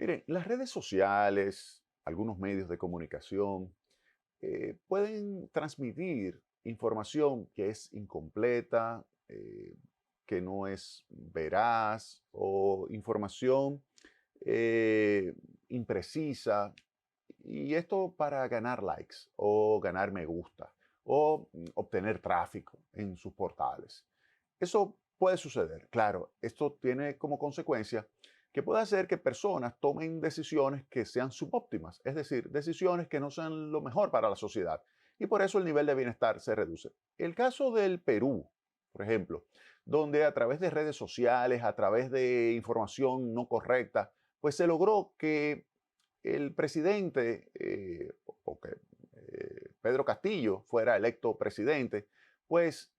Miren, las redes sociales, algunos medios de comunicación, pueden transmitir información que es incompleta, que no es veraz o información eh, imprecisa. Y esto para ganar likes o ganar me gusta o obtener tráfico en sus portales. Eso puede suceder, claro. Esto tiene como consecuencia que puede hacer que personas tomen decisiones que sean subóptimas, es decir, decisiones que no sean lo mejor para la sociedad. Y por eso el nivel de bienestar se reduce. El caso del Perú, por ejemplo, donde a través de redes sociales, a través de información no correcta, pues se logró que el presidente o que Pedro Castillo fuera electo presidente, pues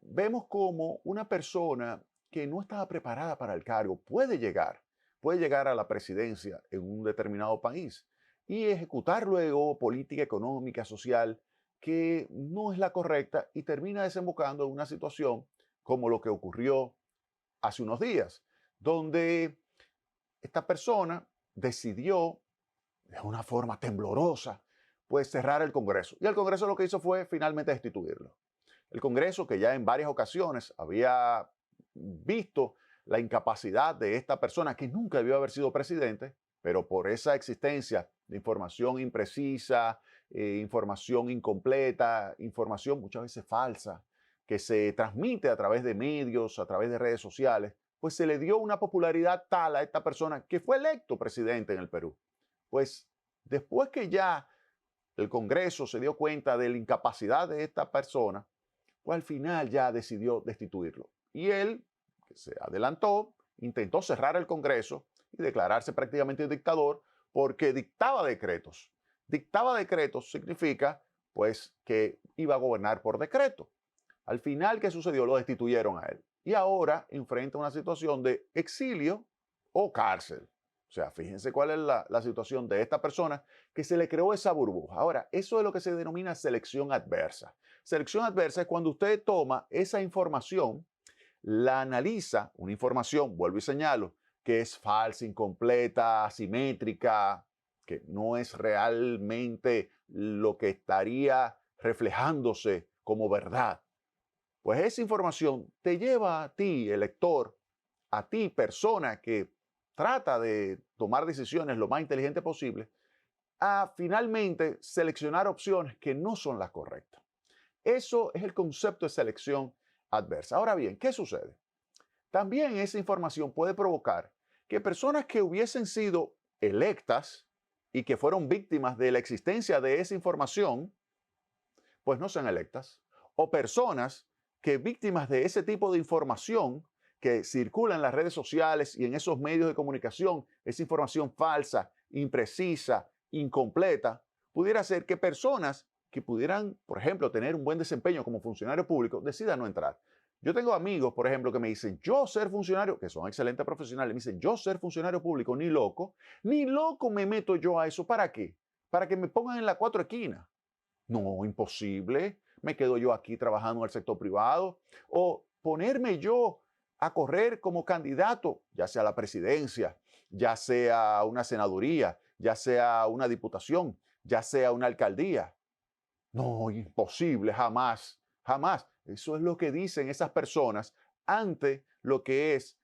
vemos como una persona que no estaba preparada para el cargo puede llegar a la presidencia en un determinado país y ejecutar luego política económica, social, que no es la correcta y termina desembocando en una situación como lo que ocurrió hace unos días, donde esta persona decidió de una forma temblorosa, pues cerrar el Congreso. Y el Congreso lo que hizo fue finalmente destituirlo. El Congreso, que ya en varias ocasiones había visto la incapacidad de esta persona, que nunca debió haber sido presidente, pero por esa existencia de información imprecisa, información incompleta, información muchas veces falsa, que se transmite a través de medios, a través de redes sociales, pues se le dio una popularidad tal a esta persona que fue electo presidente en el Perú. Pues después que ya el Congreso se dio cuenta de la incapacidad de esta persona, pues al final ya decidió destituirlo. Y él, que se adelantó, intentó cerrar el Congreso y declararse prácticamente un dictador porque dictaba decretos. Dictaba decretos significa pues que iba a gobernar por decreto. Al final, ¿qué sucedió? Lo destituyeron a él. Y ahora enfrenta una situación de exilio o cárcel. O sea, fíjense cuál es la situación de esta persona que se le creó esa burbuja. Ahora, eso es lo que se denomina selección adversa. Selección adversa es cuando usted toma esa información, la analiza, una información, vuelvo y señalo, que es falsa, incompleta, asimétrica, que no es realmente lo que estaría reflejándose como verdad. Pues esa información te lleva a ti, el lector, a ti, persona que trata de tomar decisiones lo más inteligente posible, a finalmente seleccionar opciones que no son las correctas. Eso es el concepto de selección adversa. Ahora bien, ¿qué sucede? También esa información puede provocar que personas que hubiesen sido electas y que fueron víctimas de la existencia de esa información, pues no sean electas. O personas que víctimas de ese tipo de información que circula en las redes sociales y en esos medios de comunicación, esa información falsa, imprecisa, incompleta, pudiera ser que personas que pudieran, por ejemplo, tener un buen desempeño como funcionario público, decidan no entrar. Yo tengo amigos, por ejemplo, que me dicen, yo ser funcionario, que son excelentes profesionales, me dicen, yo ser funcionario público, ni loco me meto yo a eso. ¿Para qué? Para que me pongan en la cuatro esquinas. No, imposible. Me quedo yo aquí trabajando en el sector privado. O ponerme yo a correr como candidato, ya sea a la presidencia, ya sea una senaduría, ya sea una diputación, ya sea una alcaldía. No, imposible, jamás, jamás. Eso es lo que dicen esas personas ante lo que es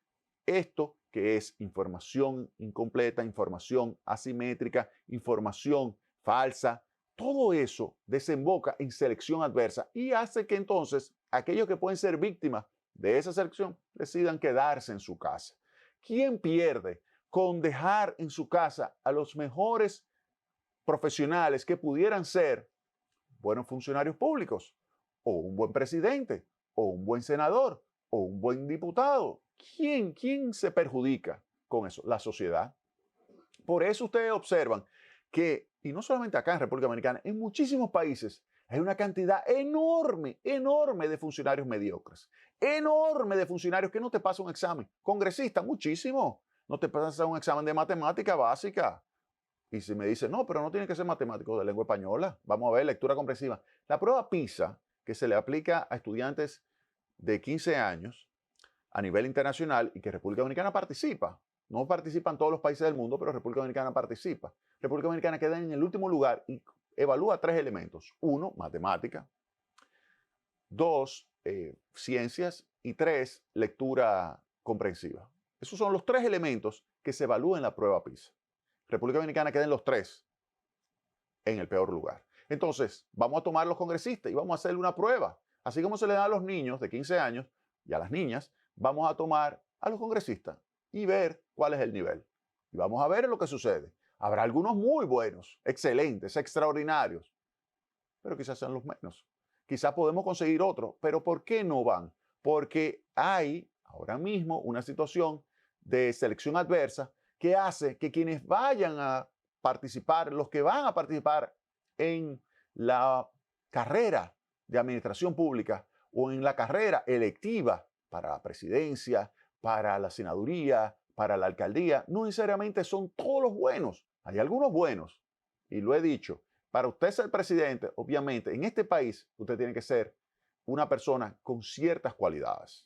esto, que es información incompleta, información asimétrica, información falsa. Todo eso desemboca en selección adversa y hace que entonces aquellos que pueden ser víctimas de esa selección decidan quedarse en su casa. ¿Quién pierde con dejar en su casa a los mejores profesionales que pudieran ser buenos funcionarios públicos, o un buen presidente, o un buen senador, o un buen diputado? ¿Quién se perjudica con eso? La sociedad. Por eso ustedes observan que, y no solamente acá en República Dominicana, en muchísimos países hay una cantidad enorme, enorme de funcionarios mediocres, enorme de funcionarios que no te pasan un examen. Congresistas, muchísimo. No te pasan un examen de matemática básica. Y si me dice, no, pero no tiene que ser matemático de lengua española, vamos a ver, lectura comprensiva. La prueba PISA, que se le aplica a estudiantes de 15 años a nivel internacional y que República Dominicana participa, No participan todos los países del mundo, pero República Dominicana participa. República Dominicana queda en el último lugar y evalúa 3 elementos. 1, matemática. 2, ciencias. Y 3, lectura comprensiva. Esos son los 3 elementos que se evalúan en la prueba PISA. República Dominicana queda en los 3, en el peor lugar. Entonces, vamos a tomar a los congresistas y vamos a hacerle una prueba. Así como se le da a los niños de 15 años y a las niñas, vamos a tomar a los congresistas y ver cuál es el nivel. Y vamos a ver lo que sucede. Habrá algunos muy buenos, excelentes, extraordinarios, pero quizás sean los menos. Quizás podemos conseguir otros, pero ¿por qué no van? Porque hay ahora mismo una situación de selección adversa que hace que quienes vayan a participar, los que van a participar en la carrera de administración pública o en la carrera electiva para la presidencia, para la senaduría, para la alcaldía, no necesariamente son todos los buenos. Hay algunos buenos, y lo he dicho, para usted ser presidente, obviamente, en este país, usted tiene que ser una persona con ciertas cualidades,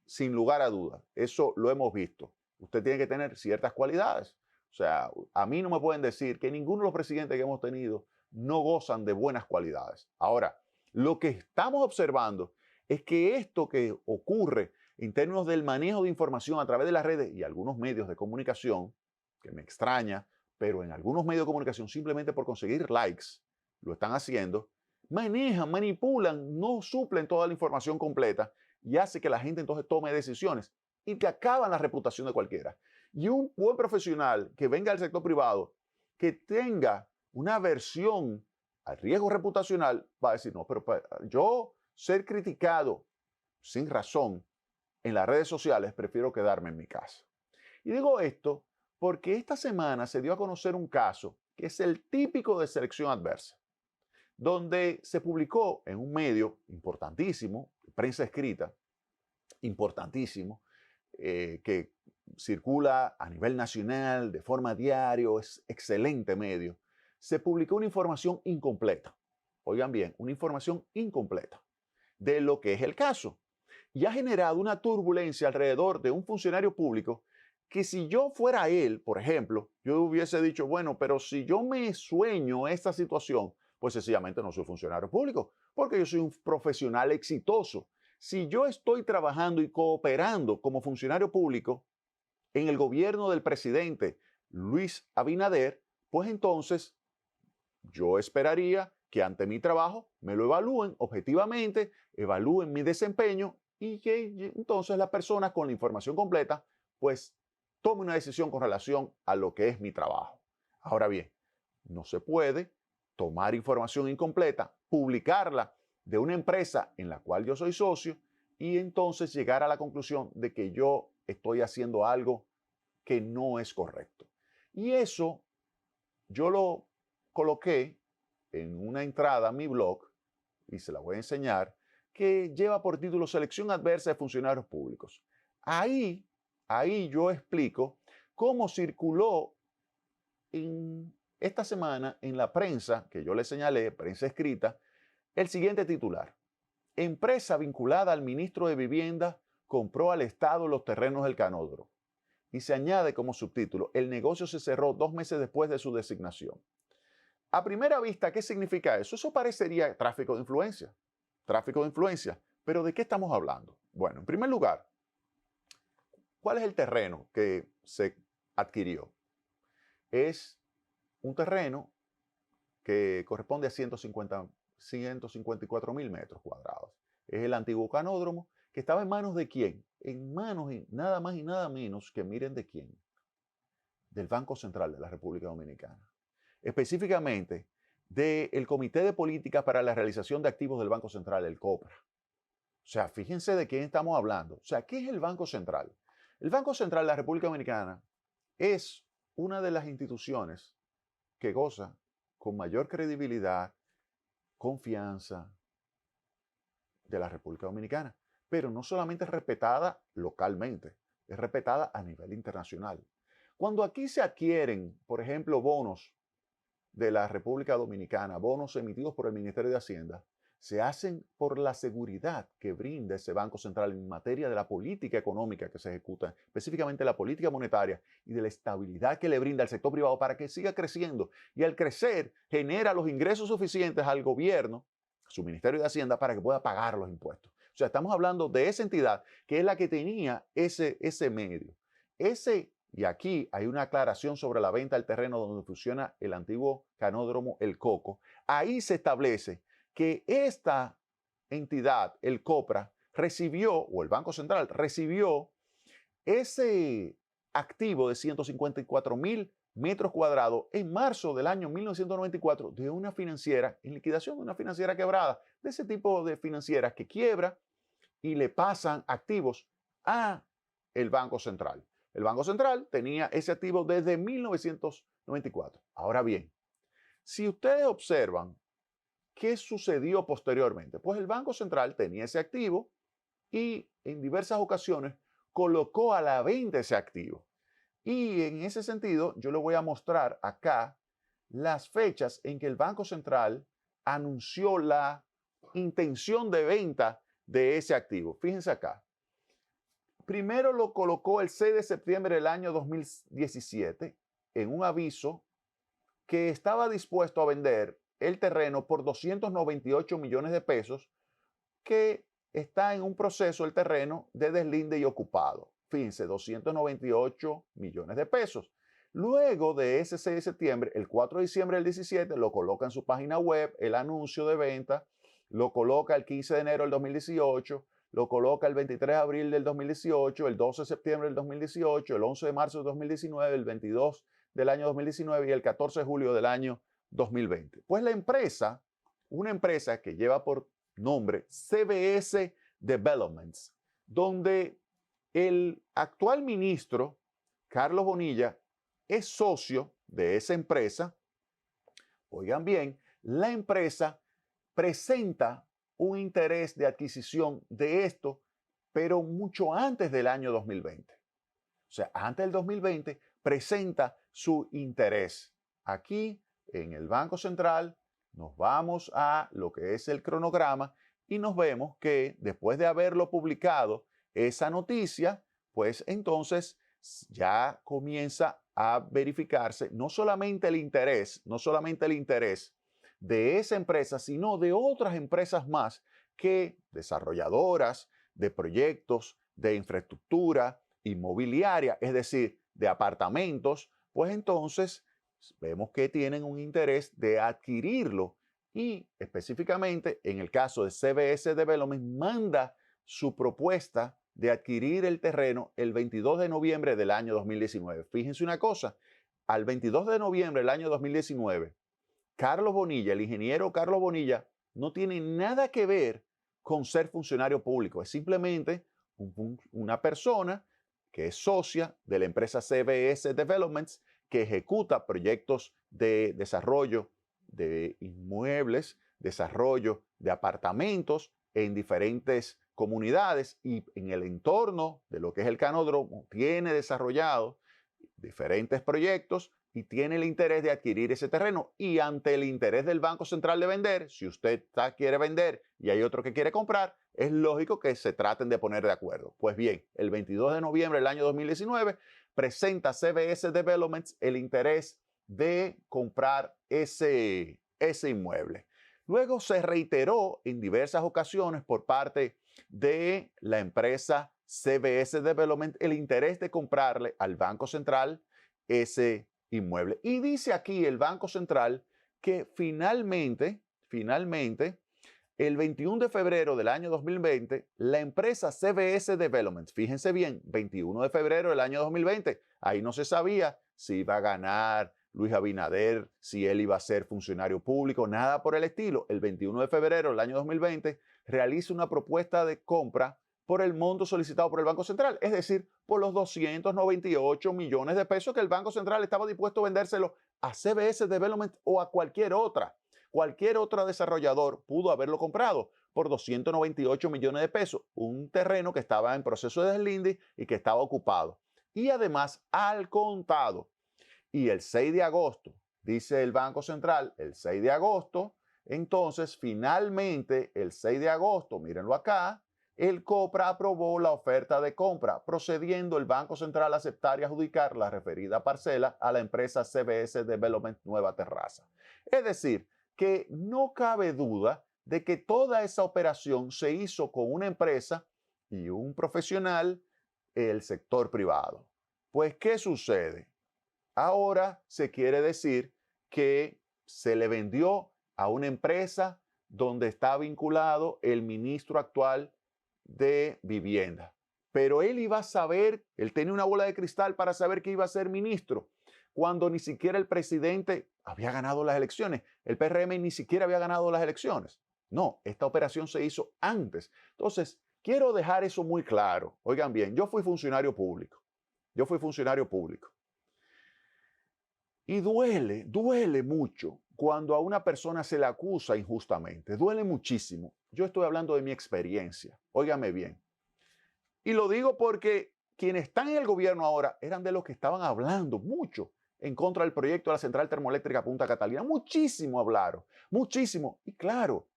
sin lugar a dudas. Eso lo hemos visto. Usted tiene que tener ciertas cualidades. O sea, a mí no me pueden decir que ninguno de los presidentes que hemos tenido no gozan de buenas cualidades. Ahora, lo que estamos observando es que esto que ocurre en términos del manejo de información a través de las redes y algunos medios de comunicación, que me extraña, pero en algunos medios de comunicación simplemente por conseguir likes lo están haciendo, manejan, manipulan, no suplen toda la información completa y hace que la gente entonces tome decisiones y te acaban la reputación de cualquiera. Y un buen profesional que venga del sector privado, que tenga una aversión al riesgo reputacional, va a decir, no, pero para yo ser criticado sin razón en las redes sociales, prefiero quedarme en mi casa. Y digo esto porque esta semana se dio a conocer un caso que es el típico de selección adversa, donde se publicó en un medio importantísimo, prensa escrita, importantísimo, que circula a nivel nacional de forma diaria, es excelente medio, se publicó una información incompleta. Oigan bien, una información incompleta de lo que es el caso. Y ha generado una turbulencia alrededor de un funcionario público que si yo fuera él, por ejemplo, yo hubiese dicho, bueno, pero si yo me sueño esta situación, pues sencillamente no soy funcionario público, porque yo soy un profesional exitoso. Si yo estoy trabajando y cooperando como funcionario público en el gobierno del presidente Luis Abinader, pues entonces yo esperaría que ante mi trabajo me lo evalúen objetivamente, evalúen mi desempeño y que entonces la persona con la información completa pues tome una decisión con relación a lo que es mi trabajo. Ahora bien, no se puede tomar información incompleta, publicarla de una empresa en la cual yo soy socio y entonces llegar a la conclusión de que yo estoy haciendo algo que no es correcto. Y eso yo lo coloqué en una entrada a mi blog, y se la voy a enseñar, que lleva por título Selección adversa de funcionarios públicos. Ahí yo explico cómo circuló en esta semana en la prensa, que yo le señalé, prensa escrita, el siguiente titular. Empresa vinculada al ministro de Vivienda compró al Estado los terrenos del Canódromo. Y se añade como subtítulo, el negocio se cerró 2 meses después de su designación. A primera vista, ¿qué significa eso? Eso parecería tráfico de influencia. Tráfico de influencia. Pero ¿de qué estamos hablando? Bueno, en primer lugar, ¿cuál es el terreno que se adquirió? Es un terreno que corresponde a 154.000 metros cuadrados. Es el antiguo canódromo que estaba en manos de quién? En manos nada más y nada menos que miren de quién. Del Banco Central de la República Dominicana. Específicamente del Comité de Política para la Realización de Activos del Banco Central, el COPRA. O sea, fíjense de quién estamos hablando. O sea, ¿qué es el Banco Central? El Banco Central de la República Dominicana es una de las instituciones que goza con mayor credibilidad, confianza de la República Dominicana. Pero no solamente es respetada localmente, es respetada a nivel internacional. Cuando aquí se adquieren, por ejemplo, bonos de la República Dominicana, bonos emitidos por el Ministerio de Hacienda, se hacen por la seguridad que brinda ese Banco Central en materia de la política económica que se ejecuta, específicamente la política monetaria y de la estabilidad que le brinda al sector privado para que siga creciendo. Y al crecer, genera los ingresos suficientes al gobierno, a su Ministerio de Hacienda, para que pueda pagar los impuestos. O sea, estamos hablando de esa entidad que es la que tenía ese medio. Y aquí hay una aclaración sobre la venta del terreno donde funciona el antiguo canódromo El Coco. Ahí se establece que esta entidad, el COPRA, recibió, o el Banco Central recibió, ese activo de 154.000 metros cuadrados en marzo del año 1994 de una financiera, en liquidación de una financiera quebrada, de ese tipo de financieras que quiebra y le pasan activos a el Banco Central. El Banco Central tenía ese activo desde 1994. Ahora bien, si ustedes observan qué sucedió posteriormente, pues el Banco Central tenía ese activo y en diversas ocasiones colocó a la venta ese activo. Y en ese sentido, yo le voy a mostrar acá las fechas en que el Banco Central anunció la intención de venta de ese activo. Fíjense acá. Primero lo colocó el 6 de septiembre del año 2017 en un aviso que estaba dispuesto a vender el terreno por 298 millones de pesos, que está en un proceso el terreno de deslinde y ocupado. Fíjense, 298 millones de pesos. Luego de ese 6 de septiembre, el 4 de diciembre del 17, lo coloca en su página web, el anuncio de venta, lo coloca el 15 de enero del 2018, lo coloca el 23 de abril del 2018, el 12 de septiembre del 2018, el 11 de marzo del 2019, el 22 del año 2019 y el 14 de julio del año 2020. Pues la empresa, una empresa que lleva por nombre CBS Developments, donde el actual ministro, Carlos Bonilla, es socio de esa empresa. Oigan bien, la empresa presenta un interés de adquisición de esto, pero mucho antes del año 2020. O sea, antes del 2020 presenta su interés. Aquí en el Banco Central nos vamos a lo que es el cronograma y nos vemos que después de haberlo publicado esa noticia, pues entonces ya comienza a verificarse no solamente el interés de esa empresa, sino de otras empresas más que desarrolladoras de proyectos de infraestructura inmobiliaria, es decir, de apartamentos, pues entonces vemos que tienen un interés de adquirirlo y específicamente en el caso de CBS Development manda su propuesta de adquirir el terreno el 22 de noviembre del año 2019. Fíjense una cosa, al 22 de noviembre del año 2019, Carlos Bonilla, el ingeniero Carlos Bonilla, no tiene nada que ver con ser funcionario público, es simplemente una persona que es socia de la empresa CBS Developments, que ejecuta proyectos de desarrollo de inmuebles, desarrollo de apartamentos en diferentes comunidades y en el entorno de lo que es el canódromo tiene desarrollado diferentes proyectos y tiene el interés de adquirir ese terreno. Y ante el interés del Banco Central de vender, si usted quiere vender y hay otro que quiere comprar, es lógico que se traten de poner de acuerdo. Pues bien, el 22 de noviembre del año 2019 presenta CBS Developments el interés de comprar ese inmueble. Luego se reiteró en diversas ocasiones por parte de la empresa CBS Development el interés de comprarle al Banco Central ese inmueble. Y dice aquí el Banco Central que finalmente, el 21 de febrero del año 2020, la empresa CBS Development, fíjense bien, 21 de febrero del año 2020, ahí no se sabía si iba a ganar Luis Abinader, si él iba a ser funcionario público, nada por el estilo. El 21 de febrero del año 2020 realiza una propuesta de compra por el monto solicitado por el Banco Central, es decir, por los 298 millones de pesos que el Banco Central estaba dispuesto a vendérselo a CBS Development o a cualquier otra. Cualquier otro desarrollador pudo haberlo comprado por 298 millones de pesos, un terreno que estaba en proceso de deslinde y que estaba ocupado. Y además al contado. Y el 6 de agosto, dice el Banco Central, el 6 de agosto, Entonces, finalmente, el 6 de agosto, mírenlo acá, el COPRA aprobó la oferta de compra, procediendo el Banco Central a aceptar y adjudicar la referida parcela a la empresa CBS Development Nueva Terraza. Es decir, que no cabe duda de que toda esa operación se hizo con una empresa y un profesional, el sector privado. Pues, ¿qué sucede? Ahora se quiere decir que se le vendió a una empresa donde está vinculado el ministro actual de Vivienda. Pero él iba a saber, él tenía una bola de cristal para saber que iba a ser ministro, cuando ni siquiera el presidente había ganado las elecciones. El PRM ni siquiera había ganado las elecciones. No, esta operación se hizo antes. Entonces, quiero dejar eso muy claro. Oigan bien, yo fui funcionario público. Yo fui funcionario público. Y duele mucho cuando a una persona se le acusa injustamente. Duele muchísimo. Yo estoy hablando de mi experiencia. Óigame bien. Y lo digo porque quienes están en el gobierno ahora eran de los que estaban hablando mucho en contra del proyecto de la central termoeléctrica Punta Catalina. Muchísimo hablaron, muchísimo. Y claro,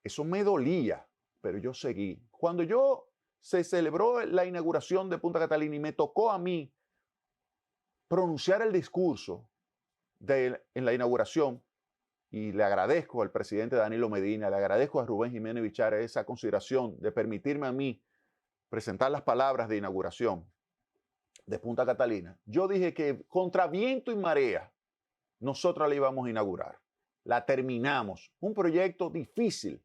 eso me dolía, pero yo seguí. Cuando se celebró la inauguración de Punta Catalina y me tocó a mí pronunciar el discurso en la inauguración, y le agradezco al presidente Danilo Medina, le agradezco a Rubén Jiménez Vichara esa consideración de permitirme a mí presentar las palabras de inauguración de Punta Catalina. Yo dije que contra viento y marea nosotros la íbamos a inaugurar. La terminamos. Un proyecto difícil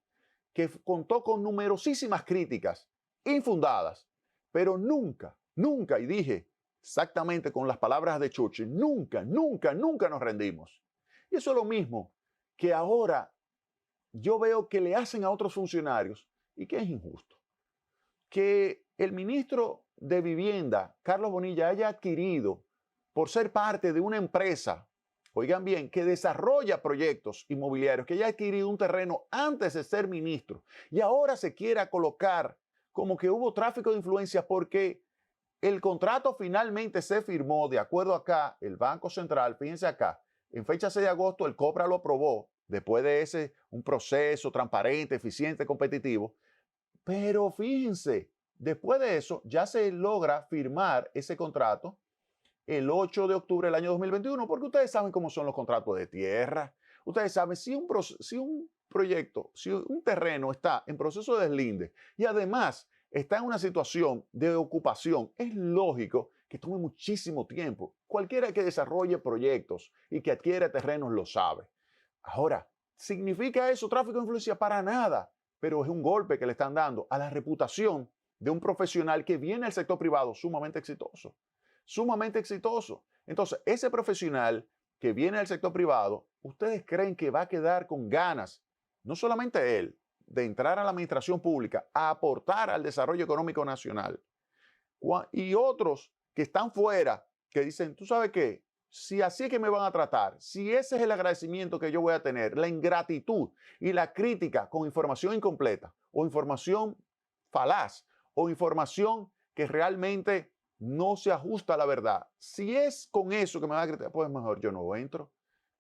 que contó con numerosísimas críticas infundadas, pero nunca, y dije exactamente con las palabras de Churchill, nunca nos rendimos. Y eso es lo mismo que ahora yo veo que le hacen a otros funcionarios y que es injusto. Que el ministro de Vivienda, Carlos Bonilla, haya adquirido por ser parte de una empresa, oigan bien, que desarrolla proyectos inmobiliarios, que haya adquirido un terreno antes de ser ministro y ahora se quiera colocar como que hubo tráfico de influencias porque el contrato finalmente se firmó de acuerdo acá, el Banco Central, fíjense acá, en fecha 6 de agosto el COPRA lo aprobó, después de un proceso transparente, eficiente, competitivo, pero fíjense, después de eso ya se logra firmar ese contrato el 8 de octubre del año 2021, porque ustedes saben cómo son los contratos de tierra. Ustedes saben, si un proyecto, si un terreno está en proceso de deslinde y además está en una situación de ocupación, es lógico que tome muchísimo tiempo. Cualquiera que desarrolle proyectos y que adquiera terrenos lo sabe. Ahora, ¿significa eso tráfico de influencia? Para nada, pero es un golpe que le están dando a la reputación de un profesional que viene del sector privado sumamente exitoso. Sumamente exitoso. Entonces, ese profesional que viene del sector privado, ¿ustedes creen que va a quedar con ganas, no solamente él, de entrar a la administración pública, a aportar al desarrollo económico nacional? Y otros que están fuera, que dicen, ¿tú sabes qué? Si así es que me van a tratar, si ese es el agradecimiento que yo voy a tener, la ingratitud y la crítica con información incompleta o información falaz o información que realmente no se ajusta a la verdad, si es con eso que me van a criticar, pues mejor yo no entro,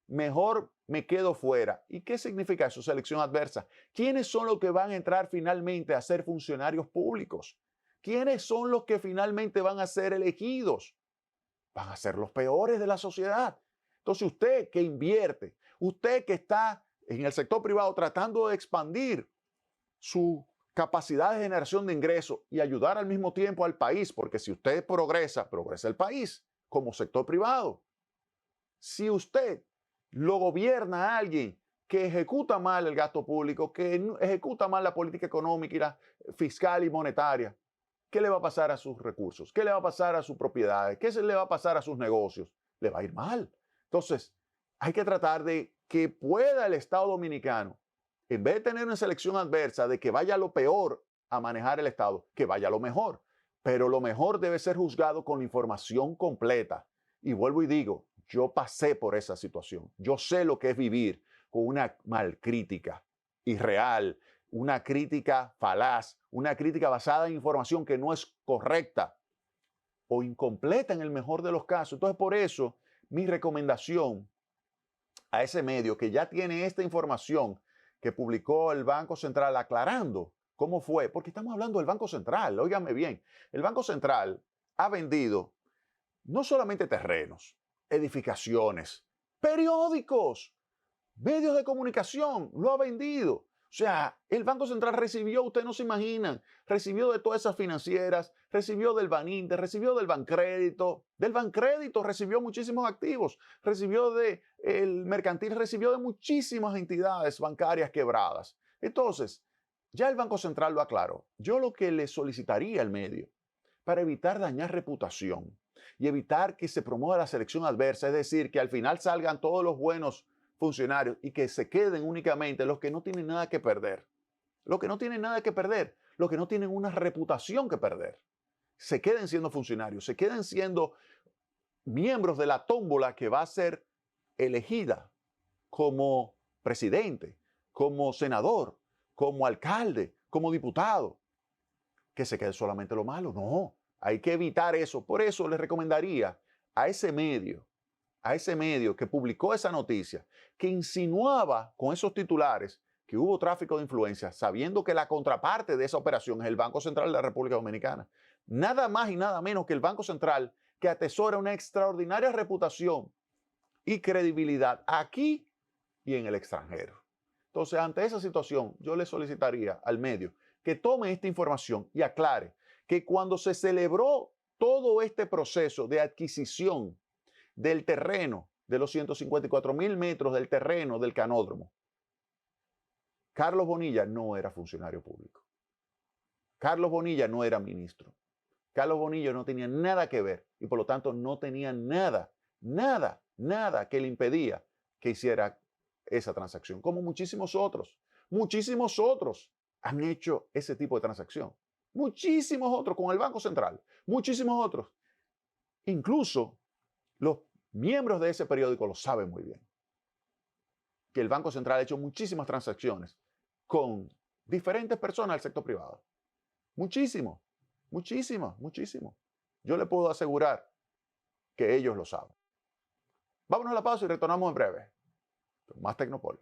mejor me quedo fuera. ¿Y qué significa eso? Selección adversa. ¿Quiénes son los que van a entrar finalmente a ser funcionarios públicos? ¿Quiénes son los que finalmente van a ser elegidos? Van a ser los peores de la sociedad. Entonces usted que invierte, usted que está en el sector privado tratando de expandir su capacidad de generación de ingresos y ayudar al mismo tiempo al país, porque si usted progresa, progresa el país como sector privado. Si usted lo gobierna a alguien que ejecuta mal el gasto público, que ejecuta mal la política económica y la fiscal y monetaria, ¿qué le va a pasar a sus recursos? ¿Qué le va a pasar a sus propiedades? ¿Qué se le va a pasar a sus negocios? Le va a ir mal. Entonces, hay que tratar de que pueda el Estado dominicano, en vez de tener una selección adversa de que vaya lo peor a manejar el Estado, que vaya lo mejor. Pero lo mejor debe ser juzgado con la información completa. Y vuelvo y digo, yo pasé por esa situación. Yo sé lo que es vivir con una malcrítica irreal, una crítica falaz, una crítica basada en información que no es correcta o incompleta en el mejor de los casos. Entonces, por eso, mi recomendación a ese medio que ya tiene esta información que publicó el Banco Central aclarando cómo fue, porque estamos hablando del Banco Central, óigame bien, el Banco Central ha vendido no solamente terrenos, edificaciones, periódicos, medios de comunicación, lo ha vendido. O sea, el Banco Central recibió, ustedes no se imaginan, recibió de todas esas financieras, recibió del Baninter, recibió del Bancrédito recibió muchísimos activos, recibió del Mercantil, recibió de muchísimas entidades bancarias quebradas. Entonces, ya el Banco Central lo aclaró. Yo lo que le solicitaría al medio, para evitar dañar reputación y evitar que se promueva la selección adversa, es decir, que al final salgan todos los buenos funcionarios y que se queden únicamente los que no tienen nada que perder. Los que no tienen nada que perder, los que no tienen una reputación que perder. Se queden siendo funcionarios, se queden siendo miembros de la tómbola que va a ser elegida como presidente, como senador, como alcalde, como diputado. Que se quede solamente lo malo. No, hay que evitar eso. Por eso les recomendaría a ese medio que publicó esa noticia, que insinuaba con esos titulares que hubo tráfico de influencias, sabiendo que la contraparte de esa operación es el Banco Central de la República Dominicana. Nada más y nada menos que el Banco Central, que atesora una extraordinaria reputación y credibilidad aquí y en el extranjero. Entonces, ante esa situación, yo le solicitaría al medio que tome esta información y aclare que cuando se celebró todo este proceso de adquisición del terreno, de los 154.000 metros del terreno del canódromo, Carlos Bonilla no era funcionario público. Carlos Bonilla no era ministro. Carlos Bonilla no tenía nada que ver y por lo tanto no tenía nada que le impedía que hiciera esa transacción, como muchísimos otros han hecho ese tipo de transacción. Muchísimos otros con el Banco Central, muchísimos otros. Incluso los miembros de ese periódico lo saben muy bien, que el Banco Central ha hecho muchísimas transacciones con diferentes personas del sector privado. Muchísimo. Yo le puedo asegurar que ellos lo saben. Vámonos a la pausa y retornamos en breve. Con más Tecnopol.